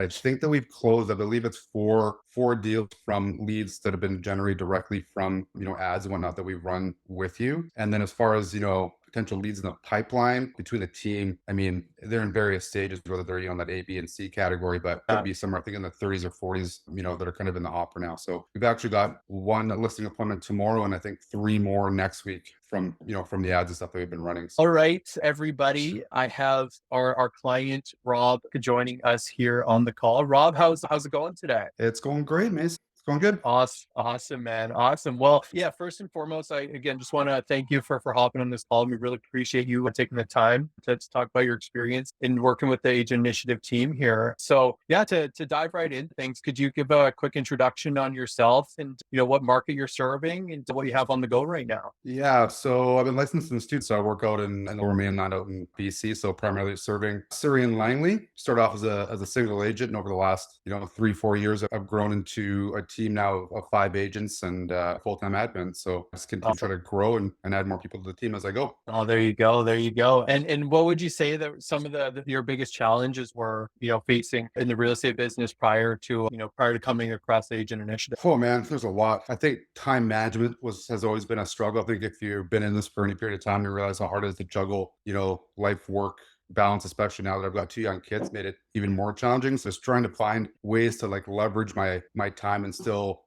I think that we've closed, I believe it's four deals from leads that have been generated directly from, ads and whatnot that we run with you. And then as far as, potential leads in the pipeline between the team, I mean, they're in various stages, whether they're, in that A, B, and C category, but could be somewhere, I think in the 30s or 40s, that are kind of in the opera now. So we've actually got one listing appointment tomorrow and I think three more next week from the ads and stuff that we've been running. All right, everybody. I have our client Rob joining us here on the call. Rob, how's it going today? It's going great, Mace. It's going good. Awesome, man. Awesome. Well, yeah, first and foremost, I again just want to thank you for hopping on this call. We really appreciate you taking the time to talk about your experience in working with the Agent Initiative team here. So yeah, to dive right into things, could you give a quick introduction on yourself and what market you're serving and what you have on the go right now? Yeah, so I've been licensed in the States. So I work out in Lower Mainland out in BC. So primarily serving Surrey and Langley. Started off as a single agent, and over the last 3-4 years, I've grown into a team now of 5 agents and full-time admin. So I just continue to try to grow and add more people to the team as I go. Oh, there you go. There you go. And what would you say that some of your biggest challenges were, facing in the real estate business prior to coming across the Agent Initiative? Oh man, there's a lot. I think time management has always been a struggle. I think if you've been in this for any period of time, you realize how hard it is to juggle, life, work balance, especially now that I've got 2 young kids, made it even more challenging. So just trying to find ways to like leverage my time and still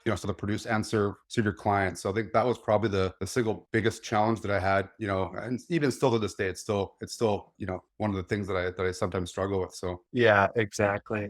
so to produce and serve your clients. So I think that was probably the single biggest challenge that I had, and even still to this day, it's still, one of the things that I sometimes struggle with. So yeah, exactly.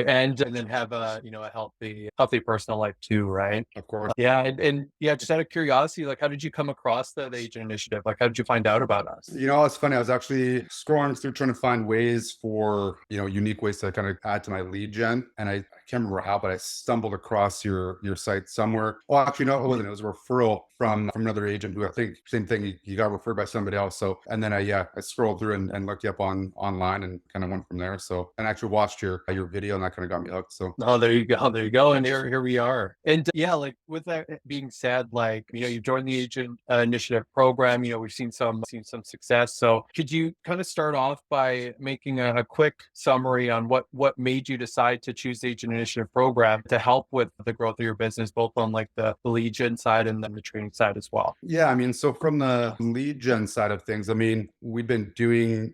And then have a healthy personal life too, right? of course. Yeah. And yeah, just out of curiosity, like how did you come across the Agent Initiative? Like how did you find out about us? It's funny. I was actually scrolling through trying to find ways for, unique ways to kind of add to my lead gen. And I can't remember how, but I stumbled across your site somewhere. Well, actually, no, it wasn't. It was a referral from another agent who I think same thing. He got referred by somebody else. So, and then I scrolled through and looked you up online and kind of went from there. So, and actually watched your video and that kind of got me hooked. So, oh, there you go. There you go. And here we are. And yeah, like with that being said, like, you've joined the Agent Initiative program, we've seen some success. So could you kind of start off by making a quick summary on what made you decide to choose the Agent Initiative program to help with the growth of your business, both on like the lead gen side and then the training side as well? yeah, I mean, so from the lead gen side of things, I mean, we've been doing,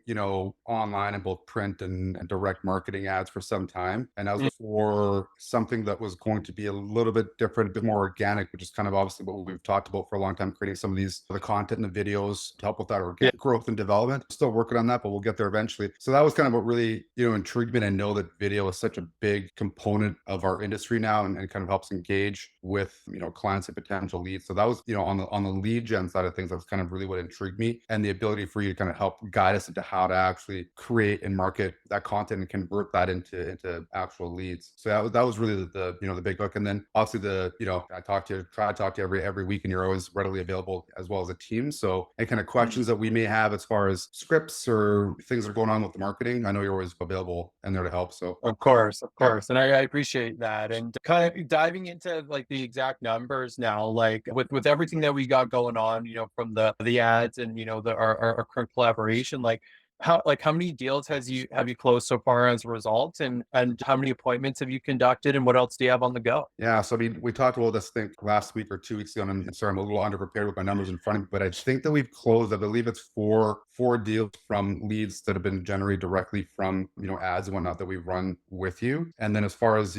online and both print and direct marketing ads for some time. And I was for something that was going to be a little bit different, a bit more organic, which is kind of obviously what we've talked about for a long time, creating some of the content and the videos to help with that organic growth and development. Still working on that, but we'll get there eventually. So that was kind of what really, intrigued me. And I know that video is such a big component of our industry now and kind of helps engage with, clients and potential leads. So that was, on the lead gen side of things, that's kind of really what intrigued me, and the ability for you to kind of help guide us into how to actually create and market that content and convert that into actual leads. So that was really the big hook. And then obviously I try to talk to you every week, and you're always readily available as well as a team. So any kind of questions that we may have as far as scripts or things that are going on with the marketing, I know you're always available and there to help. So of course. And I appreciate that. And kind of diving into like the exact numbers now, like with everything that we got going on, from the ads and, our current collaboration, like how many deals have you closed so far as a result, and how many appointments have you conducted, and what else do you have on the go? yeah, so I mean, we talked about this thing last week or 2 weeks ago, and I'm sorry, I'm a little underprepared with my numbers in front of me, but I think that we've closed, I believe it's four deals from leads that have been generated directly from, ads and whatnot that we run with you. And then as far as,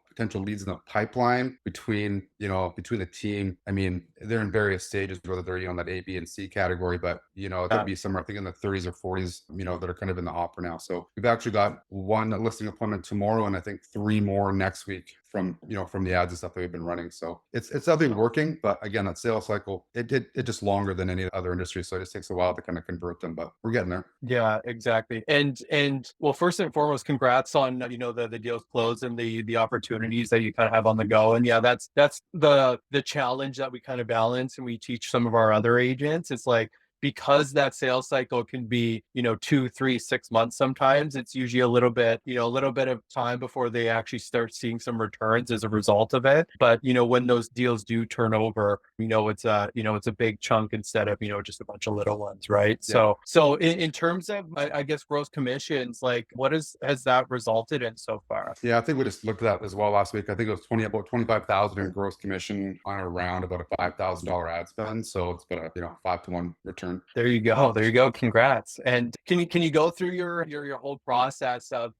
potential leads in the pipeline between the team, I mean, they're in various stages, whether they're, in that A, B, and C category, but, it could be somewhere, I think in the 30s or 40s, that are kind of in the opera now. So we've actually got one listing appointment tomorrow and I think three more next week from the ads and stuff that we've been running. So it's definitely working, but again, that sales cycle, it just longer than any other industry. So it just takes a while to kind of convert them, but we're getting there. Yeah, exactly. And well, first and foremost, congrats on, the deals closed and the opportunities that you kind of have on the go. And yeah, that's the challenge that we kind of balance and we teach some of our other agents. It's like, because that sales cycle can be, 2, 3, 6 months sometimes, it's usually a little bit, a little bit of time before they actually start seeing some returns as a result of it. But, when those deals do turn over, it's a big chunk instead of, just a bunch of little ones, right? Yeah. So in terms of, I guess, gross commissions, like what has that resulted in so far? Yeah, I think we just looked at that as well last week. I think it was about 25,000 in gross commission on around about a $5,000 ad spend. So it's about a 5-to-1 return. There you go. There you go. Congrats. And can you go through your whole process of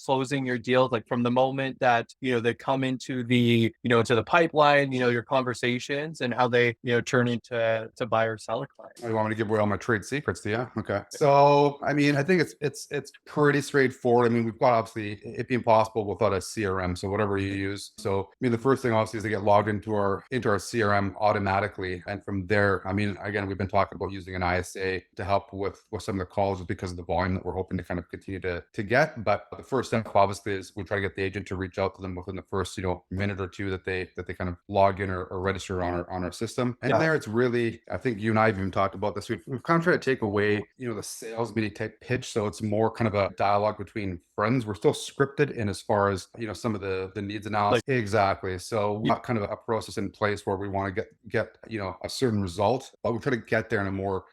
closing your deals, like from the moment that they come into the into the pipeline, your conversations, and how they turn into buyer seller clients? Oh, you want me to give away all my trade secrets, do you? Okay. So, I mean, I think it's pretty straightforward. I mean, we've got obviously it'd be impossible without a CRM. So whatever you use. So, I mean, the first thing obviously is to get logged into our CRM automatically, and from there, I mean, again, we've been talking about using an ISA to help with some of the calls just because of the volume that we're hoping to kind of continue to get. But the first step obviously is we try to get the agent to reach out to them within the first minute or two that they kind of log in or register on our system. And there, it's really, I think you and I have even talked about this. We've kind of tried to take away the sales meeting type pitch, so it's more kind of a dialogue between friends. We're still scripted in as far as some of the needs analysis. Exactly. So we have kind of a process in place where we want to get a certain result, but we try to get there in a more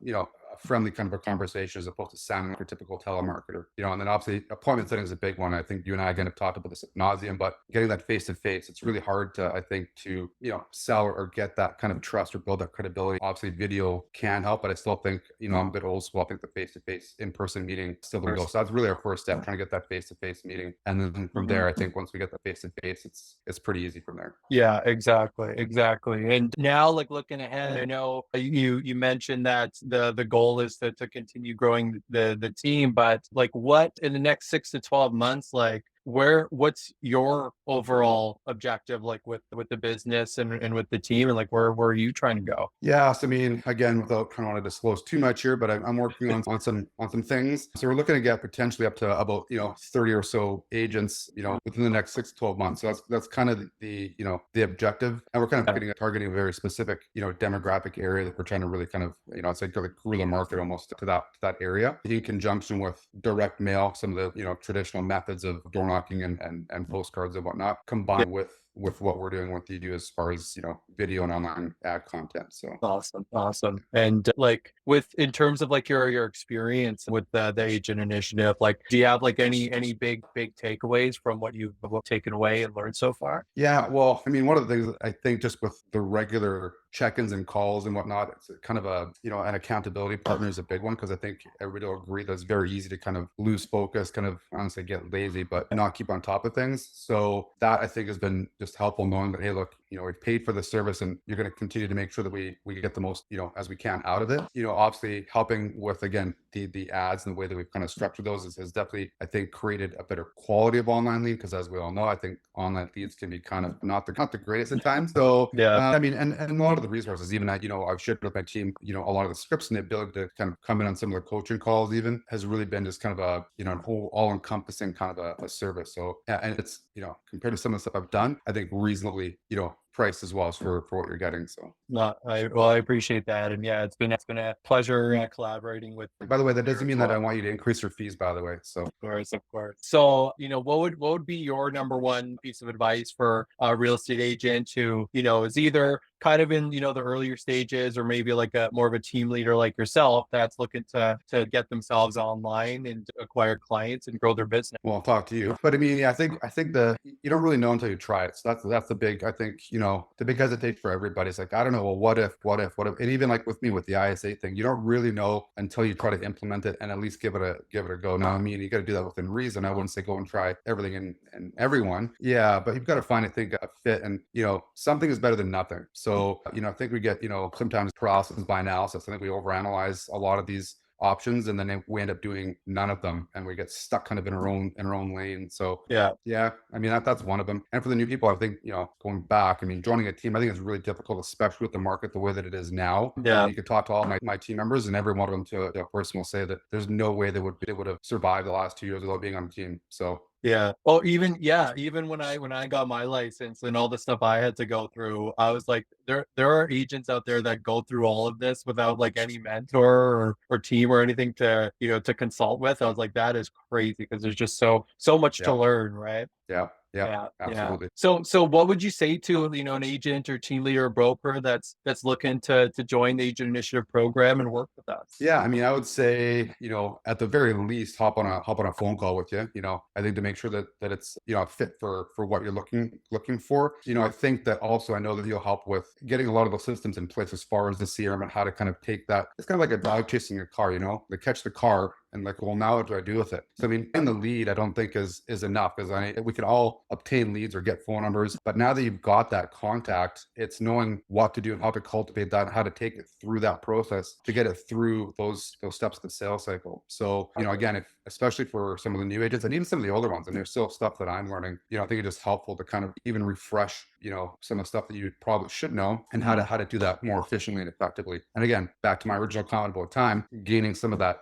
friendly kind of a conversation as opposed to sounding like a typical telemarketer. And then obviously appointment setting is a big one. I think you and I again have talked about this ad nauseum, but getting that face to face, it's really hard to, I think, to sell or get that kind of trust or build that credibility. Obviously video can help, but I still think I'm a bit old school. I think the face to face in-person meeting still the go. So that's really our first step, trying to get that face to face meeting, and then from there, I think once we get the face to face, it's pretty easy from there. Yeah, exactly. And now, like, looking ahead, I know you mentioned that the goal is to continue growing the team, but like, what in the next 6 to 12 months, like, what's your overall objective, like with the business and with the team, and like where are you trying to go? Yeah, so I mean, again, without trying to disclose too much here, but I'm working on some things. So we're looking to get potentially up to about 30 or so agents within the next 6 to 12 months. So that's kind of the objective, and we're kind of targeting a very specific demographic area that we're trying to really kind of it's like a guerrilla market almost to that area, in conjunction with direct mail, some of the traditional methods of door knocking and postcards and whatnot, combined with what we're doing with you as far as video and online ad content. So awesome. And like, in terms of like your experience with the agent initiative, like, do you have like any big takeaways from what you've taken away and learned so far? Yeah, well, I mean, one of the things I think just with the regular check-ins and calls and whatnot, it's kind of a an accountability partner is a big one, because I think everybody will agree that it's very easy to kind of lose focus, kind of honestly get lazy, but not keep on top of things. So that, I think, has been just helpful, knowing that, hey, look, we've paid for the service, and you're going to continue to make sure that we get the most as we can out of it. Obviously helping with, again, the ads and the way that we've kind of structured those has definitely, I think, created a better quality of online lead, because as we all know, I think online leads can be kind of not the greatest at times. So I mean, and a lot of the resources, even that I've shared with my team, a lot of the scripts and the ability to kind of come in on some of the coaching calls even has really been just kind of a an whole all-encompassing kind of a service. So and it's compared to some of the stuff I've done, I think reasonably priced as well as for what you're getting. So I appreciate that, and yeah, it's been a pleasure collaborating with. By the way, that doesn't mean that I want you to increase your fees, by the way. So of course. So what would be your number one piece of advice for a real estate agent who is either kind of in the earlier stages, or maybe like a more of a team leader like yourself that's looking to get themselves online and acquire clients and grow their business? Well, I'll talk to you, but I mean, I think you don't really know until you try it. So that's the big, I think, the big hesitation for everybody. It's like, I don't know, well, what if, and even like with me with the ISA thing, you don't really know until you try to implement it and at least give it a go. Now, I mean, you got to do that within reason. I wouldn't say go and try everything and everyone. Yeah, but you've got to find, I think, a fit, and something is better than nothing. So I think we get sometimes paralysis by analysis. I think we overanalyze a lot of these options, and then we end up doing none of them, and we get stuck kind of in our own lane. So yeah, I mean, that's one of them. And for the new people, I think going back, I mean, joining a team, I think it's really difficult, especially with the market the way that it is now. You could talk to all my team members, and every one of them to a person will say that there's no way they would have survived the last 2 years without being on the team. So Yeah. Oh, even when I got my license and all the stuff I had to go through, I was like, there are agents out there that go through all of this without like any mentor or team or anything to, to consult with. I was like, that is crazy because there's just so much to Yeah. learn, right? Yeah. Yeah. Yeah, yeah. Absolutely. So what would you say to, an agent or team leader or broker that's looking to join the agent initiative program and work with us? Yeah, I mean, I would say, at the very least, hop on a phone call with you. I think to make sure that it's a fit for what you're looking for. I think that also I know that you'll help with getting a lot of those systems in place as far as the CRM and how to kind of take that. It's kind of like a dog chasing your car. They catch the car and like, well, now what do I do with it? So I mean, in the lead, I don't think is enough because we could all obtain leads or get phone numbers, but now that you've got that contact, it's knowing what to do and how to cultivate that, and how to take it through that process to get it through those steps of the sales cycle. So again, especially for some of the new agents and even some of the older ones, and there's still stuff that I'm learning. I think it's just helpful to kind of even refresh some of the stuff that you probably should know and how to do that more efficiently and effectively. And again, back to my original comment about time, gaining some of that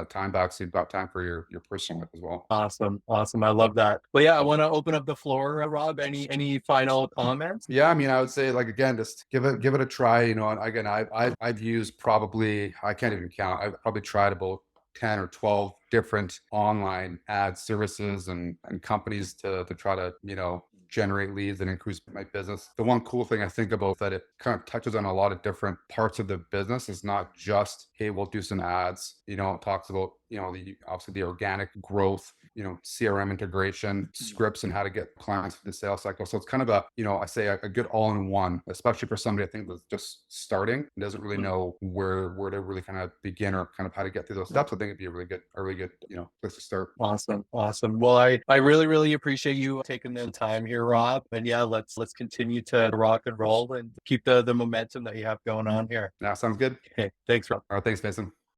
time back so you've got time for your personal life as well. Awesome. Awesome. I love that. Well, yeah, I want to open up the floor, Rob. Any final comments? Yeah, I mean, I would say like again, just give it a try. And again, I've used probably, I can't even count. I've probably tried about 10 or 12 different online ad services and companies to try to generate leads and increase my business. The one cool thing I think about that it kind of touches on a lot of different parts of the business. It's not just, hey, we'll do some ads. It talks about obviously the organic growth, CRM integration, scripts, and how to get clients for the sales cycle. So it's kind of I say a good all-in-one, especially for somebody I think that's just starting and doesn't really know where to really kind of begin or kind of how to get through those steps. I think it'd be a really good place to start. Awesome. Awesome. Well, I really, really appreciate you taking the time here, Rob. And yeah, let's continue to rock and roll and keep the momentum that you have going on here. Yeah, sounds good. Okay. Thanks, Rob. All right, thanks, Mason.